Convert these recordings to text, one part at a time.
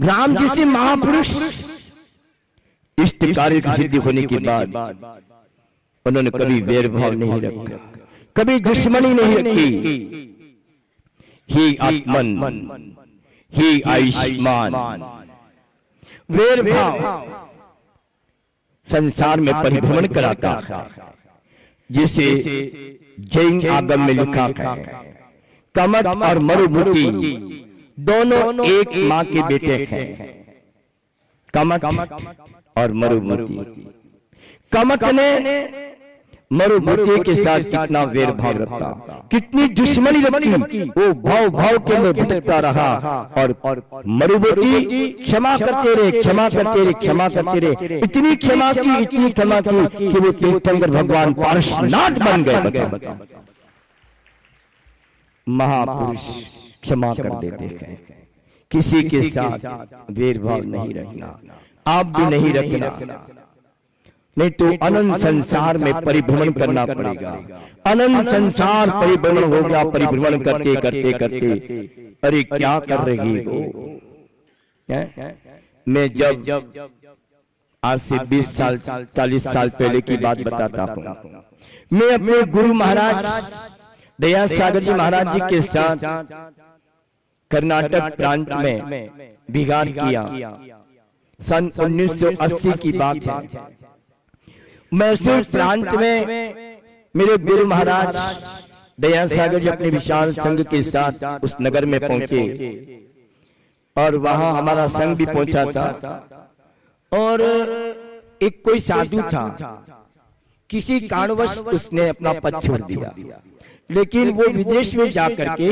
राम जैसे महापुरुष इष्ट कार्य की सिद्धि होने के बाद उन्होंने कभी वैरभाव नहीं रखा, कभी दुश्मनी नहीं रखी। ही आत्मन ही आयुष्मान। वैरभाव संसार में परिभ्रमण कराता है, जिसे जैन आगम में लिखा है कमट और मरुभूति दोनों एक मां के बेटे हैं। कमट और मरुभूति। कमट ने मरुभूति के साथ कितना वैरभाव रखा, कितनी दुश्मनी रखी। वो भाव भाव के में भटकता रहा और मरुभूति क्षमा करते रहे, क्षमा करते रहे, क्षमा करते रहे। इतनी क्षमा की, इतनी क्षमा की कि वो तीर्थंकर भगवान पार्श्वनाथ बन गए। महापुरुष क्षमा कर देते हैं, किसी के साथ वैरभाव नहीं रखना। आप भी नहीं रखना, नहीं तो अनंत संसार में परिभ्रमण करना पड़ेगा। अनंत संसार परिभ्रमण होगा। परिभ्रमण करते करते करते अरे क्या कर रही हो। मैं जब आज से 20 साल 40 साल पहले की बात बताता हूँ। मैं अपने गुरु महाराज दया सागर जी महाराज जी के साथ कर्नाटक प्रांत में बिहार किया। सन 1980 की बात है। मैसूर प्रांत में मेरे गुरु महाराज दया सागर जी अपने विशाल संघ के साथ उस नगर में पहुंचे और वहां हमारा संघ भी पहुंचा था। और एक कोई साधु था, किसी कारणवश उसने अपना पद छोड़ दिया, लेकिन वो विदेश में जाकर के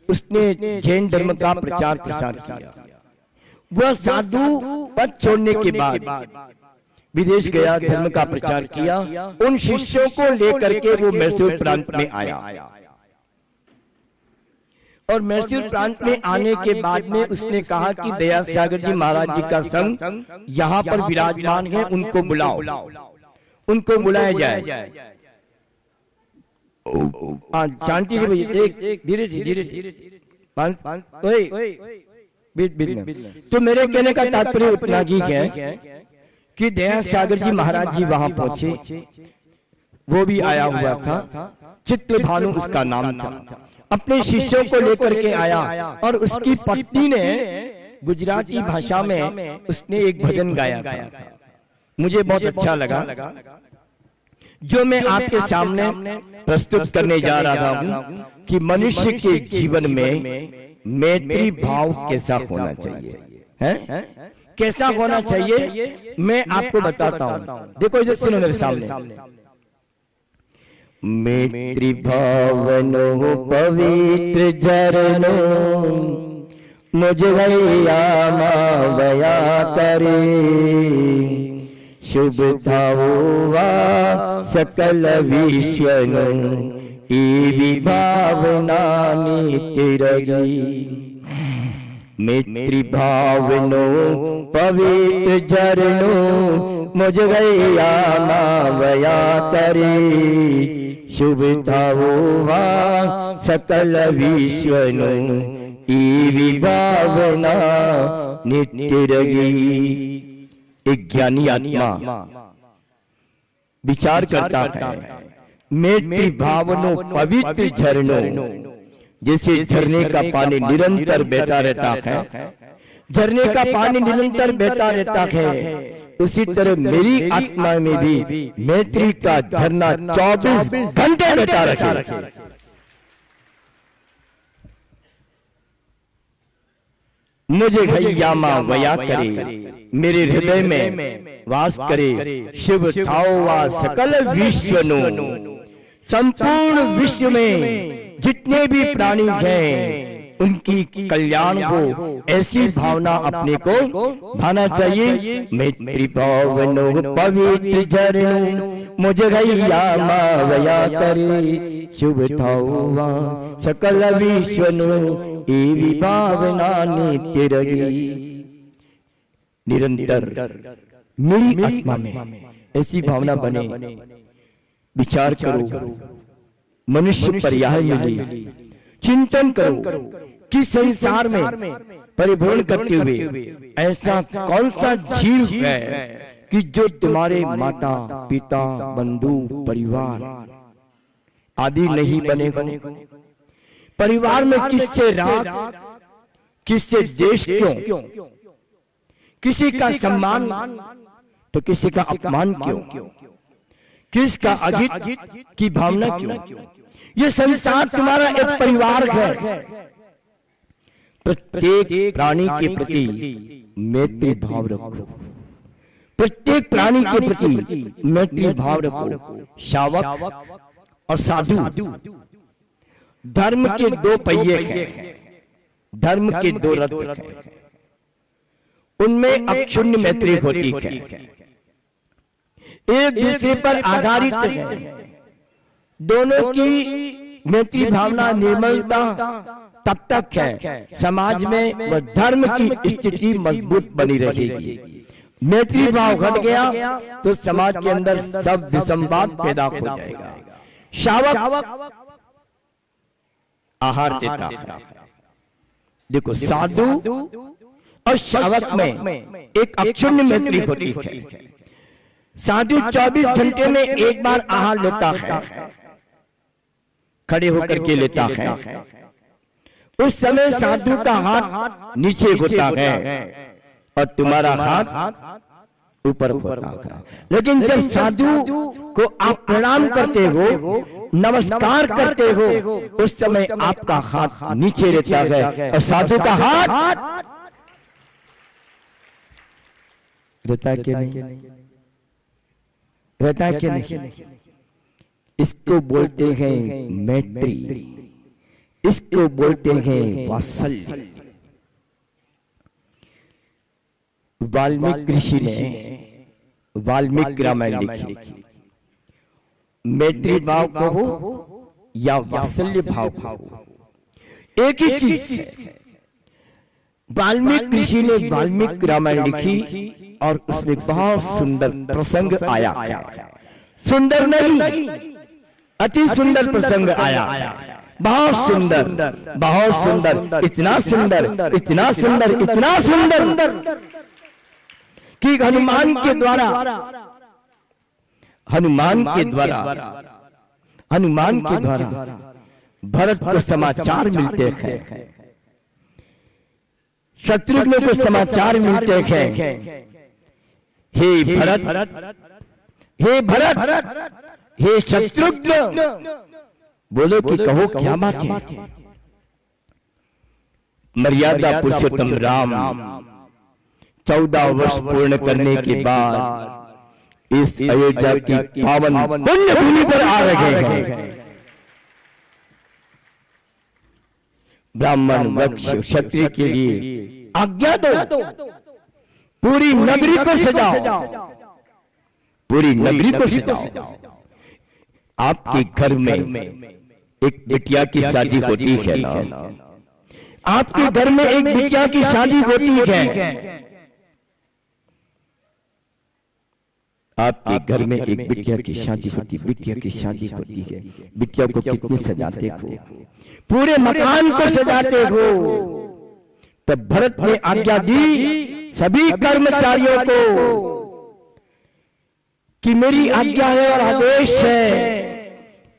उसने जैन धर्म का प्रचार प्रसार किया। वह साधु पद छोड़ने के बाद विदेश गया, धर्म का प्रचार किया। उन शिष्यों को लेकर के वो मैसूर प्रांत में आया और मैसूर प्रांत में आने के बाद में उसने कहा कि दया सागर जी महाराज जी का संघ यहाँ पर विराजमान है, उनको बुलाओ, उनको बुलाया जाए। शांति से भैया, एक धीरे से धीरे से तो मेरे कहने का तात्पर्य उतना ही है कि दया सागर जी महाराज जी वहां पहुंचे। वो भी आया हुआ था, चित्र भानु उसका नाम था। अपने शिष्यों को लेकर के आया और उसकी पत्नी ने गुजराती भाषा में उसने एक भजन गाया था। मुझे बहुत अच्छा लगा, जो मैं आपके सामने प्रस्तुत करने जा रहा हूं कि मनुष्य के जीवन में मैत्री भाव कैसा होना चाहिए, है? कैसा होना चाहिए मैं आपको बताता हूं। देखो इधर सुनो मेरे सामने। मैत्री भावनो पवित्र झरनो मुझ गैया मावया करे, शुभ थावा सकल विश्वनो एवी भावना नितिरगी। मैत्री भावनो पवित्र झरनो मुझ गैया मावया करे, शुभ थावा सकल विश्वनो एवी भावना नित्य रगी। एक ज्ञानी आत्मा विचार करता है, मैत्री भावनो पवित्र झरनो, जैसे झरने का पानी निरंतर बहता रहता है, झरने का पानी निरंतर बहता रहता है, उसी तरह मेरी आत्मा में भी मैत्री का झरना 24 घंटे बहता रखे। मुझे घैया मां वया करे, मेरे हृदय में वास करे, शिव थाओवा सकल विश्वनो, संपूर्ण विश्व में जितने भी प्राणी हैं उनकी कल्याण हो, ऐसी भावना अपने को भाना चाहिए। मैत्री भावनो पवित्र झरनो मुझ गैया मावया करे, शुभ थाओवा सकल विश्वनो एवी भावना नित्य रगी। निरंतर मेरी आत्मा में ऐसी भावना बने। विचार करो, मनुष्य पर्याय मिली, चिंतन करो कि संसार में परिभ्रमण करते हुए ऐसा कौन सा जीव है कि जो तुम्हारे माता पिता बंधु परिवार आदि नहीं बनेगा। परिवार में किससे राग, किससे देश, क्यों किसी का सम्मान तो किसी का अपमान क्यों, किसका अहित की भावना क्यों। ये संसार तुम्हारा एक परिवार है। प्रत्येक प्राणी के प्रति मैत्री भाव रखो, प्रत्येक प्राणी के प्रति मैत्री भाव रखो। शावक और साधु धर्म के दो पहिए हैं, धर्म के दो रथ हैं, उनमें अक्षुण्ण मैत्री होती है, एक दूसरे पर आधारित है। दोनों की मैत्री भावना निर्मलता तब तक है समाज में वह धर्म की स्थिति मजबूत बनी रहेगी। मैत्री भाव घट गया तो समाज के अंदर सब विसंवाद पैदा हो जाएगा। शावक आहार देता है। देखो, साधु और शावक में एक अक्षुण्ण मैत्री होती है। साधु 24 घंटे में एक बार आहार लेता है, खड़े होकर के लेता है। उस समय साधु का हाथ नीचे होता है और तुम्हारा हाथ ऊपर होता है। लेकिन जब साधु को आप प्रणाम करते हो, नमस्कार करते हो, उस समय आपका हाथ नीचे रहता है और साधु का हाथ रहता है कि नहीं, रहता है कि नहीं। इसको बोलते हैं मैत्री, इसको बोलते हैं वात्सल्य। वाल्मीकि ऋषि ने वाल्मीकि रामायण लिखी। मैत्री भाव कहो या वात्सल्य भाव कहो, एक ही चीज है। वाल्मीकि ऋषि ने वाल्मीकि रामायण लिखी और उसमें बहुत सुंदर प्रसंग आया है। सुंदर नहीं, अति सुंदर प्रसंग आया, बहुत सुंदर, बहुत सुंदर, इतना सुंदर, इतना सुंदर, इतना सुंदर कि हनुमान के द्वारा भरत को समाचार मिलते हैं, शत्रुघ्न को समाचार मिलते हैं। हे भरत, हे भरत, हे शत्रुघ्न, बोलो कि कहो क्या बात है। मर्यादा पुरुषोत्तम राम 14 वर्ष पूर्ण करने के बाद इस अयोध्या की पावन पुण्य भूमि पर आ रहे हैं। ब्राह्मण वक्ष क्षत्रिय के लिए आज्ञा दो, पूरी नगरी को सजाओ, पूरी नगरी को सजाओ। आपके घर में एक बिटिया की शादी होती है ना, आपके घर में एक बिटिया की शादी होती है। आपके घर में एक बिटिया की शादी होती, बिटिया की शादी होती है। बिटिया को कितनी सजाते हो, पूरे मकान को सजाते हो। तब भरत ने आज्ञा दी सभी कर्मचारियों को कि मेरी आज्ञा है और आदेश है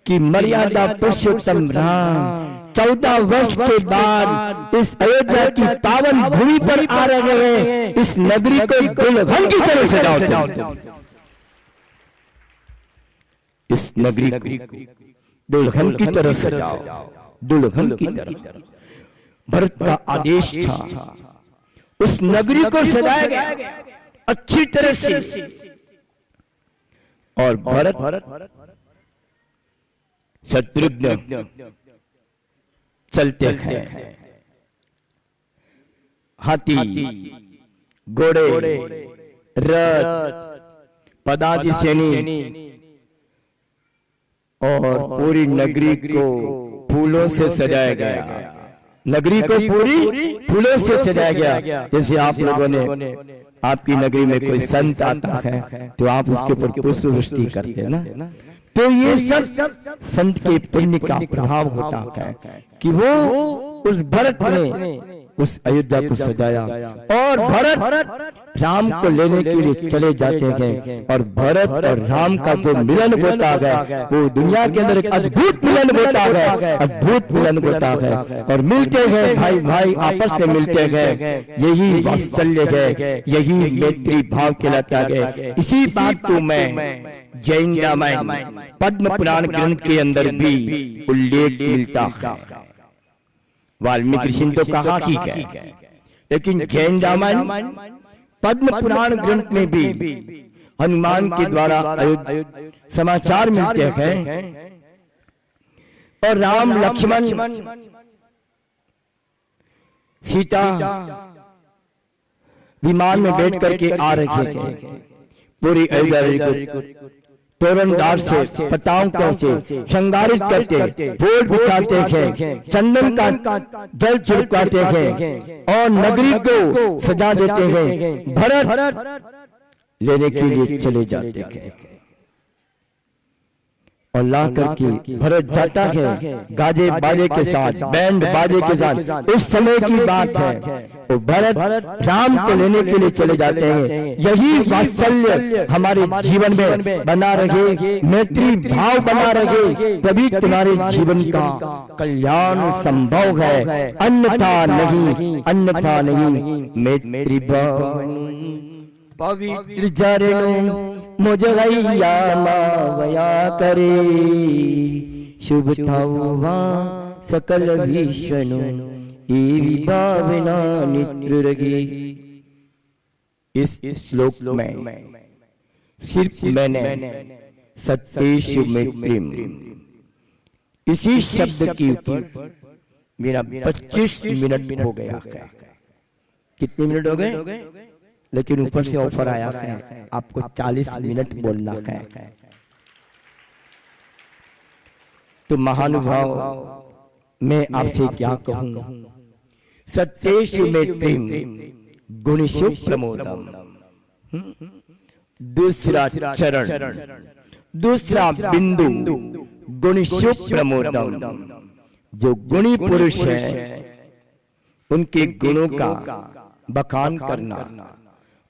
कि मर्यादा पुरुषोत्तम राम 14 वर्ष के बाद इस अयोध्या की पावन भूमि पर आ रहे हैं। इस नगरी को दुल्हन की तरह सजाओ, इस नगरी को दुल्हन की तरह सजाओ, दुल्हन की तरह। भरत का आदेश था, उस नगरी को सजाया गया अच्छी तरह से। और भरत शत्रुघ्न चलते हैं, हाथी घोड़े रथ पदाति सैनी और पूरी नगरी को फूलों से सजाया गया। नगरी को पूरी फूलों से सजाया गया। जैसे आप लोगों ने, आपकी नगरी में कोई संत आता है तो आप उसके ऊपर पुष्प वृष्टि करते हैं ना, तो ये सब संत के पुण्य का प्रभाव होता है कि वो उस भरत ने उस अयोध्या को सजाया और भरत राम को लेने के लिए चले जाते हैं और भरत और राम का जो मिलन होता है वो दुनिया के अंदर एक अद्भुत मिलन होता है, अद्भुत मिलन होता है और मिलते हैं भाई भाई आपस में मिलते हैं। यही वात्सल्य है, यही मैत्री भाव कहलाता है। इसी बात को मैं जैन रामायण पद्म पुराण ग्रंथ के अंदर भी उल्लेख मिलता है। वाल्मीकि ऋषि तो कहा ही है, लेकिन जैन रामायण पद्म पुराण ग्रंथ में भी हनुमान के द्वारा समाचार मिलते हैं और राम लक्ष्मण सीता विमान में बैठ करके आ रहे थे। पूरी अयोध्या को तोरणदार से पटांगों से श्रृंगारित करते, फूल बिछाते हैं, चंदन का जल छिड़काते हैं और नगरी को सजा देते हैं। भरत लेने के लिए चले जाते हैं और ला करके भरत जाता है गाजे बाजे के साथ, बैंड बाजे के साथ। उस समय की बात है, तो भरत राम को लेने के लिए चले जाते हैं। यही वात्सल्य हमारे जीवन में बना रहे, मैत्री भाव बना रहे, तभी तुम्हारे जीवन का कल्याण संभव है, अन्यथा नहीं, अन्यथा नहीं। मैत्री भाव पवित्र झरणों मुझैया मावया करे, शुभ थावा सकल विष्णु एवी भावना नित्र रहे। इस श्लोक में सिर्फ मैंने सत्येषु मैत्रीम इसी शब्द के ऊपर मेरा 25 मिनट हो गया है। कितने मिनट हो गए? लेकिन ऊपर से ऑफर आया है आपको 40 मिनट बोलना है। तो महानुभाव मैं आपसे क्या कहूं, सत्येषु मैत्रीम गुणेषु प्रमोदम। दूसरा चरण, दूसरा बिंदु गुणेषु प्रमोदम। जो गुणी पुरुष है उनके गुणों का बखान करना,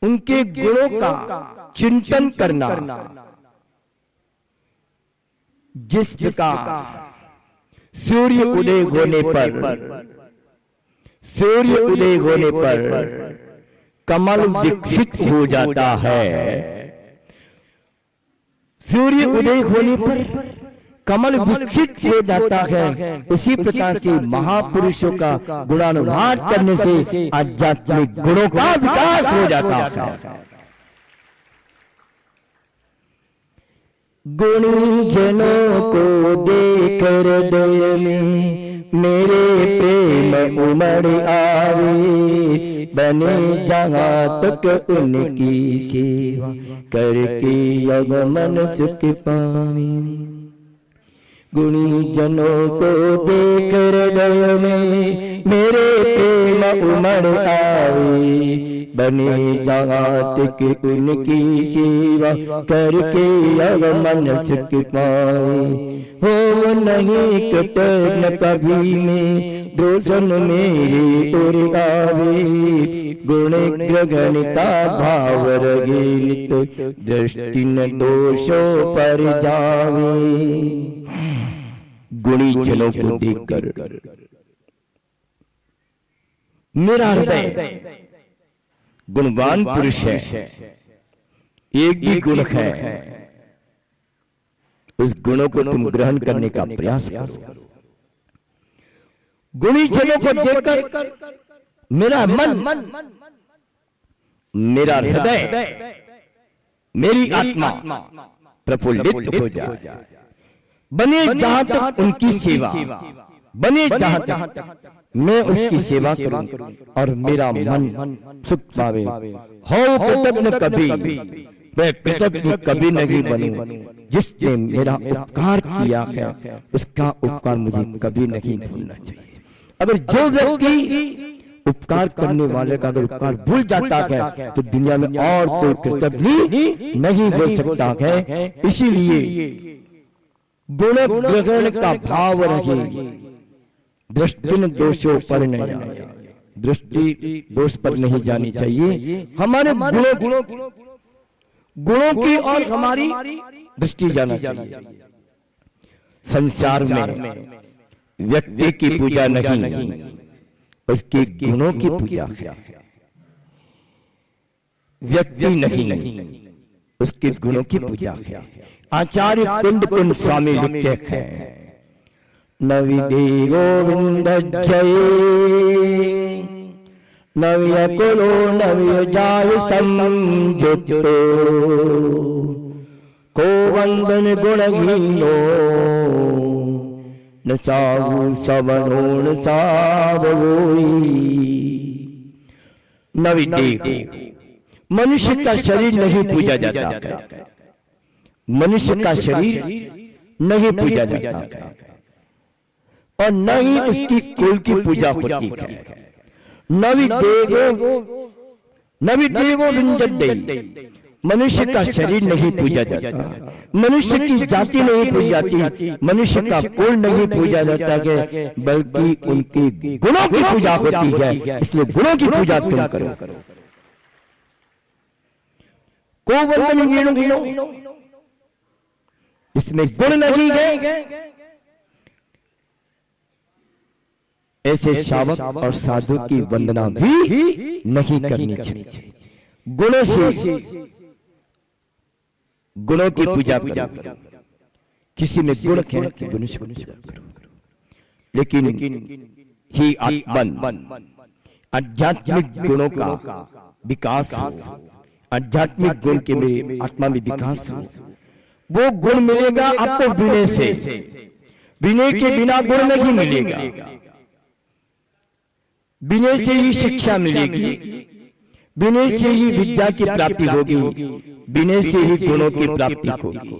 उनके गुणों का चिंतन करना। जिस प्रकार सूर्य उदय होने पर, सूर्य उदय होने पर कमल विकसित हो जाता है, सूर्य उदय होने पर कमल विकसित हो जाता है, उसी प्रकार से महापुरुषों का गुणानुवाद करने से आध्यात्मिक गुणों का विकास हो जाता है। गुणी जनों को देख हृदय में मेरे प्रेम उमड़ आवे, बने जहाँ तक उनकी सेवा करके अब मन सुख पावे। गुणी जनों को देख हृदय में मेरे प्रेम उमड़ आवे, बने जहाँ तक उनकी सेवा करके अब मन सुख पाए। हो नहीं कटन कभी में दोषन मेरे उर आवे, गुण ग्रहण का भाव रगे नित दृष्टि न दोषों पर जावे। गुणी जनों को देखकर मेरा हृदय गुणवान पुरुष है, एक भी गुण है, उस गुणों को तुम ग्रहण करने का प्रयास करो। गुणी जनों को देखकर मेरा मन, मेरा हृदय, मेरी आत्मा प्रफुल्लित हो जाए। बने जहां तक उनकी सेवा, बने जहां तक मैं उसकी सेवा करूं और मेरा मन सुख पावे। हो कृतज्ञ कभी, मैं कृतज्ञ कभी नहीं बनूं। जिसने मेरा उपकार किया है उसका उपकार मुझे कभी नहीं भूलना चाहिए। अगर जो व्यक्ति उपकार करने वाले का अगर उपकार भूल जाता है तो दुनिया में और कोई कृतज्ञ नहीं हो सकता है। इसीलिए गुण ग्रहण का भाव रहे, दृष्टि दोषों पर न जाए। दृष्टि दोष पर नहीं जानी चाहिए, हमारे गुणों की और हमारी दृष्टि जाना चाहिए। संसार में व्यक्ति की पूजा नहीं, उसके गुणों की पूजा है। व्यक्ति नहीं, उसके गुणों की पूजा है। आचार्य कुंद स्वामी लिखते हैं, नविदे गोविंद जय, नव्य कुलो नव्य जाय संयुक्तो, को वंदन गुणहीनो न साहु सवनो न सावोई। नविदे मनुष्य का शरीर नहीं पूजा जाता है, मनुष्य का शरीर नहीं पूजा जाता है, और न ही उसकी कुल की पूजा होती है। नवि देवो विंजते, मनुष्य का शरीर नहीं पूजा जाता, मनुष्य की जाति नहीं पूजी जाती, मनुष्य का कुल नहीं पूजा जाता है, बल्कि उनके गुणों की पूजा होती है। इसलिए गुणों की पूजा तुम करो। को वंदन गिनो, इसमें गुण नहीं है, ऐसे शावक और साधु की वंदना भी नहीं करनी चाहिए। गुणों से गुणों की पूजा करो। किसी में गुण है तो गुण से पूजा करो, लेकिन ही आत्मन आध्यात्मिक गुणों का विकास हो, आध्यात्मिक गुण के मेरे आत्मा में विकास हो। वो गुण मिलेगा आपको विनय से, विनय के बिना गुण नहीं मिलेगा। विनय से ही शिक्षा मिलेगी, विनय से ही विद्या की प्राप्ति होगी, विनय से ही गुणों की प्राप्ति होगी।